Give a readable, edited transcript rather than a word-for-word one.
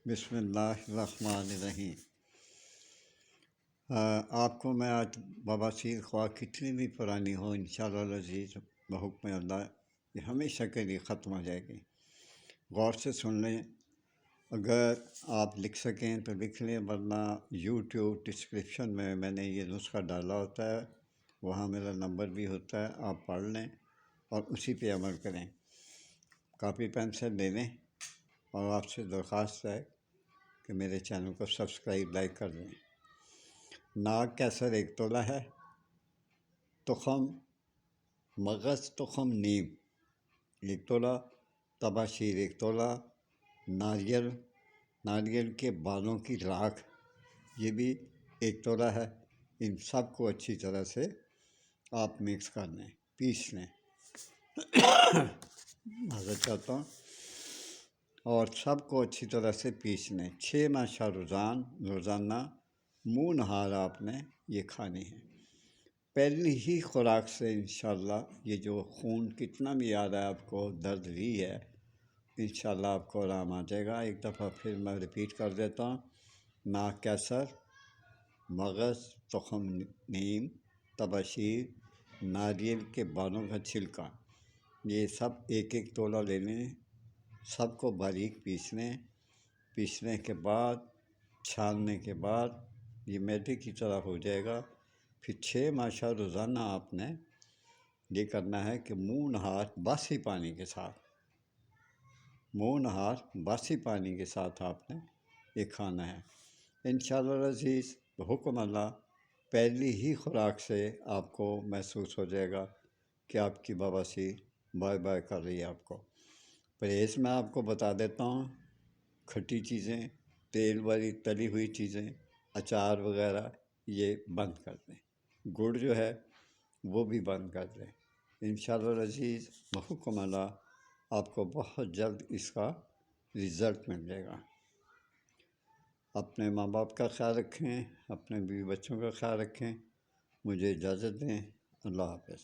بسم اللہ الرحمن الرحیم۔ آپ کو میں آج بواسیر خواہ کتنی بھی پرانی ہو انشاءاللہ العزیز بحکم اللہ یہ ہمیشہ کے لیے ختم ہو جائے گی۔ غور سے سن لیں، اگر آپ لکھ سکیں تو لکھ لیں، ورنہ یوٹیوب ڈسکرپشن میں نے یہ نسخہ ڈالا ہوتا ہے، وہاں میرا نمبر بھی ہوتا ہے، آپ پڑھ لیں اور اسی پہ عمل کریں۔ کاپی پینسل لے لیں اور آپ سے درخواست ہے کہ میرے چینل کو سبسکرائب لائک کر دیں۔ ناگ کیسر 1 تولہ ہے، تخم مغز تخم نیم 1 تولہ، تباشیر 1 تولہ، ناریل کے بالوں کی راکھ یہ بھی 1 تولہ ہے۔ ان سب کو اچھی طرح سے آپ مکس کر لیں، پیس لیں معذرت چاہتا ہوں، اور سب کو اچھی طرح سے پیس لیں۔ 6 ماشا روزانہ منہ نہار آپ نے یہ کھانی ہے۔ پہلی ہی خوراک سے انشاءاللہ یہ جو خون کتنا بھی آ رہا ہے آپ کو، درد بھی ہے، انشاءاللہ آپ کو آرام آ جائے گا۔ ایک دفعہ پھر میں ریپیٹ کر دیتا ہوں، ناگ کیسر، مغز تخم نیم، تباشیر، ناریل کے بالوں کا چھلکا، یہ سب 1 تولہ لے لیں، سب کو باریک پیس لیں۔ پیسنے کے بعد چھاننے کے بعد یہ میدے کی طرح ہو جائے گا۔ پھر 6 ماشا روزانہ آپ نے یہ کرنا ہے کہ منہ نہار باسی پانی کے ساتھ آپ نے یہ کھانا ہے۔ انشاءاللہ العزیز بحکم اللہ پہلی ہی خوراک سے آپ کو محسوس ہو جائے گا کہ آپ کی بواسیر بائے بائے کر رہی ہے آپ کو۔ پرہیز میں آپ کو بتا دیتا ہوں، کھٹی چیزیں، تیل والی تلی ہوئی چیزیں، اچار وغیرہ یہ بند کر دیں، گڑ جو ہے وہ بھی بند کر دیں۔ انشاءاللہ العزیز بحکم اللہ آپ کو بہت جلد اس کا رزلٹ مل جائے گا۔ اپنے ماں باپ کا خیال رکھیں، اپنے بیوی بچوں کا خیال رکھیں۔ مجھے اجازت دیں، اللہ حافظ۔